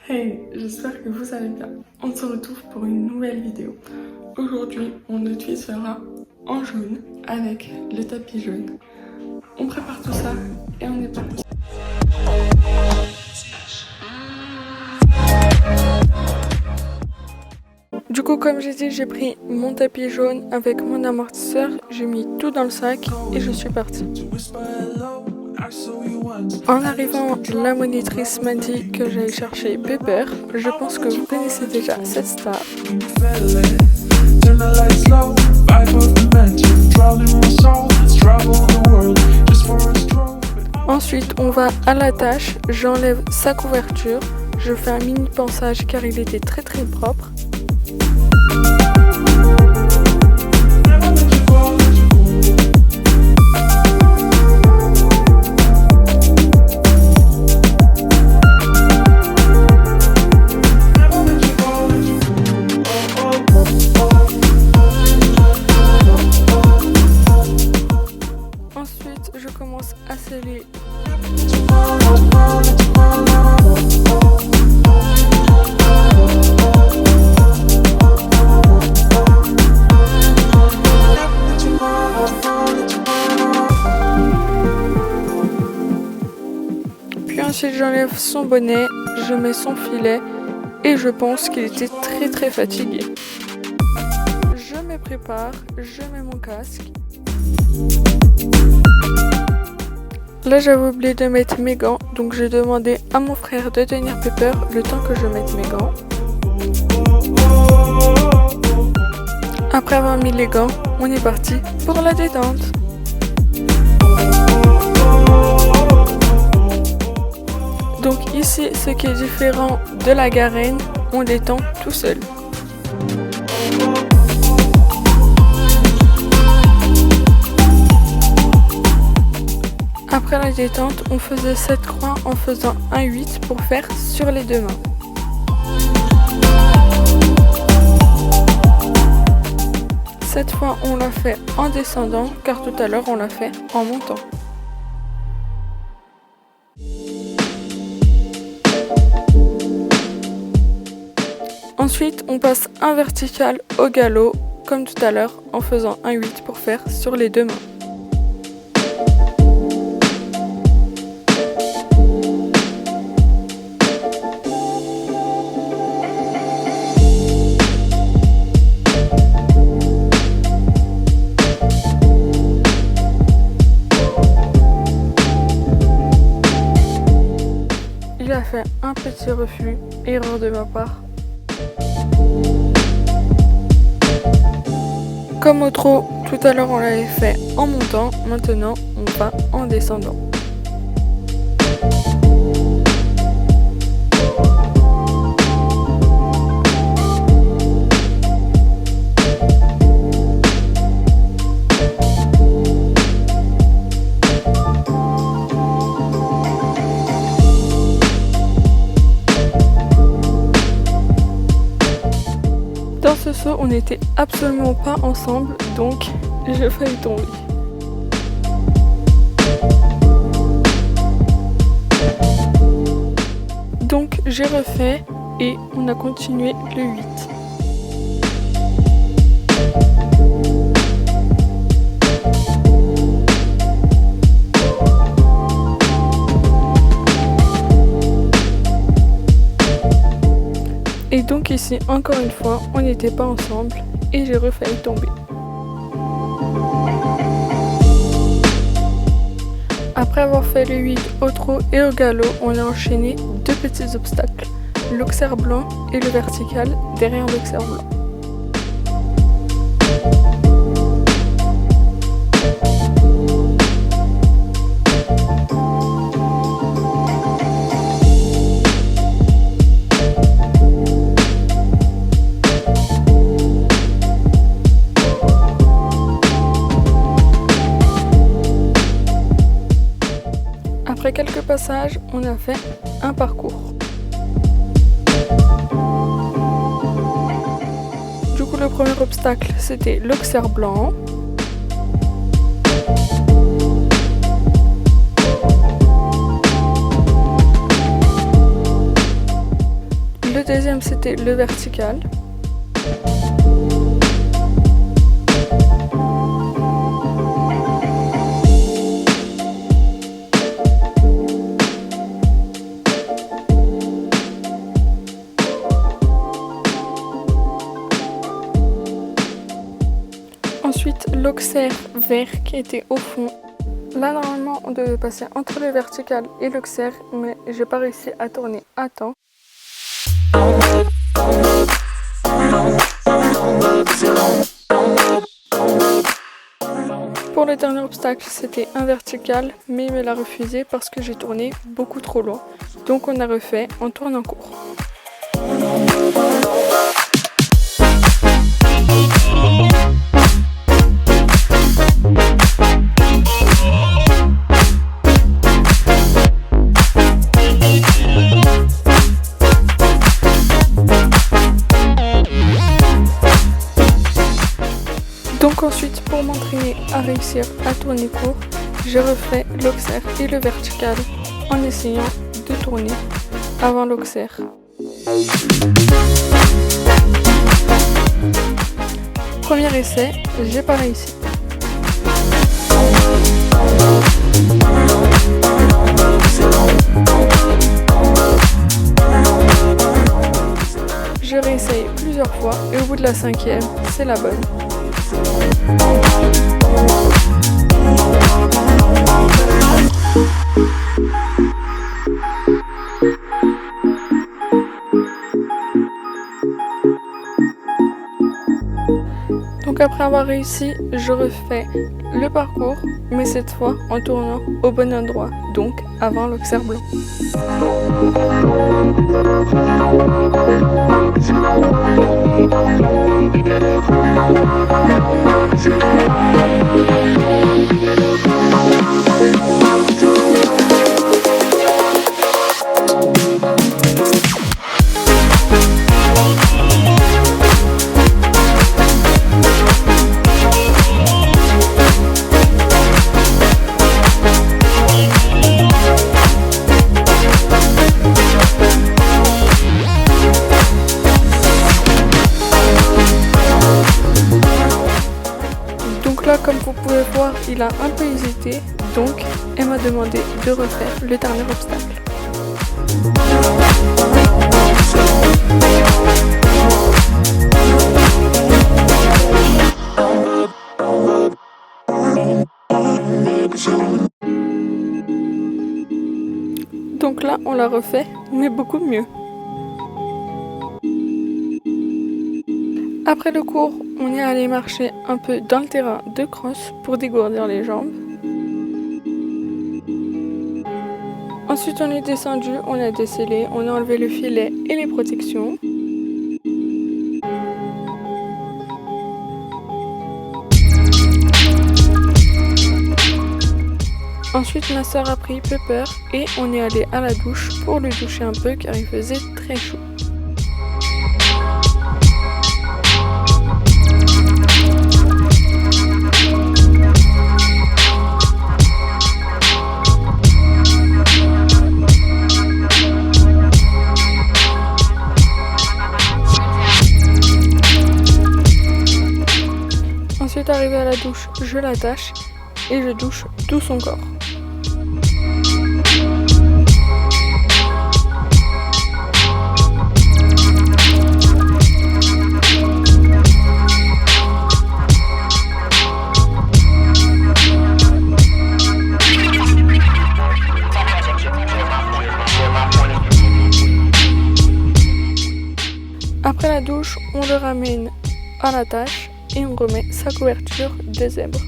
Hey, j'espère que vous allez bien. On se retrouve pour une nouvelle vidéo. Aujourd'hui, mon outfit sera en jaune avec le tapis jaune. On prépare tout ça et on est parti. Du coup, comme j'ai dit, j'ai pris mon tapis jaune avec mon amortisseur, j'ai mis tout dans le sac et je suis partie. En arrivant, la monitrice m'a dit que j'allais chercher Pepper. Je pense que vous connaissez déjà cette star. Ensuite, on va à la tâche, j'enlève sa couverture, je fais un mini pansage car il était très propre. Ensuite, je commence à sceller. Puis ensuite, j'enlève son bonnet, je mets son filet et je pense qu'il était très fatigué. Je me prépare, je mets mon casque. Là, j'avais oublié de mettre mes gants, donc j'ai demandé à mon frère de tenir Pepper le temps que je mette mes gants. Après avoir mis les gants, on est parti pour la détente. Donc ici, ce qui est différent de la Garenne, on détend tout seul. Après la détente, on faisait 7 croix en faisant un 8 pour faire sur les deux mains. Cette fois, on l'a fait en descendant, car tout à l'heure, on l'a fait en montant. Ensuite, on passe un vertical au galop, comme tout à l'heure, en faisant un 8 pour faire sur les deux mains. Il a fait un petit refus, erreur de ma part. Comme au trot, tout à l'heure on l'avait fait en montant, maintenant on va en descendant. Dans ce saut, on n'était absolument pas ensemble, donc j'ai failli tomber. Donc j'ai refait et on a continué le 8. Et donc ici, encore une fois, on n'était pas ensemble et j'ai refailli tomber. Après avoir fait le 8 au trot et au galop, on a enchaîné deux petits obstacles, l'auxerre blanc et le vertical derrière l'auxerre blanc. Après quelques passages, on a fait un parcours. Du coup, le premier obstacle, c'était l'auxerre blanc. Le deuxième, c'était le vertical. Ensuite, l'auxerre vert qui était au fond. Là, normalement, on devait passer entre le vertical et l'auxerre, mais j'ai pas réussi à tourner à temps. Pour le dernier obstacle, c'était un vertical, mais il me l'a refusé parce que j'ai tourné beaucoup trop loin. Donc on a refait en tournant court. Donc ensuite, pour m'entraîner à réussir à tourner court, j'ai refait l'auxerre et le vertical en essayant de tourner avant l'auxerre. Premier essai, j'ai pas réussi. Je réessaye plusieurs fois et au bout de la 5e, c'est la bonne. Donc après avoir réussi, je refais le parcours, mais cette fois en tournant au bon endroit, donc avant l'auxerre blanc. Là, comme vous pouvez voir, il a un peu hésité, donc elle m'a demandé de refaire le dernier obstacle. Donc là, on l'a refait, mais beaucoup mieux. Après le cours, on est allé marcher un peu dans le terrain de cross pour dégourdir les jambes. Ensuite, on est descendu, on a décellé, on a enlevé le filet et les protections. Ensuite, ma soeur a pris Pepper et on est allé à la douche pour le doucher un peu car il faisait très chaud. Ensuite, arrivé à la douche, je l'attache et je douche tout son corps. Après la douche, on le ramène à la tâche et on remet sa couverture de zèbre.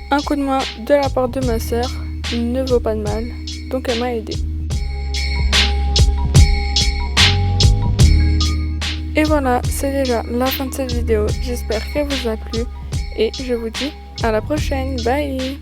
Un coup de main de la part de ma sœur ne vaut pas de mal, donc elle m'a aidé. Et voilà, c'est déjà la fin de cette vidéo. J'espère qu'elle vous a plu et je vous dis à la prochaine. Bye!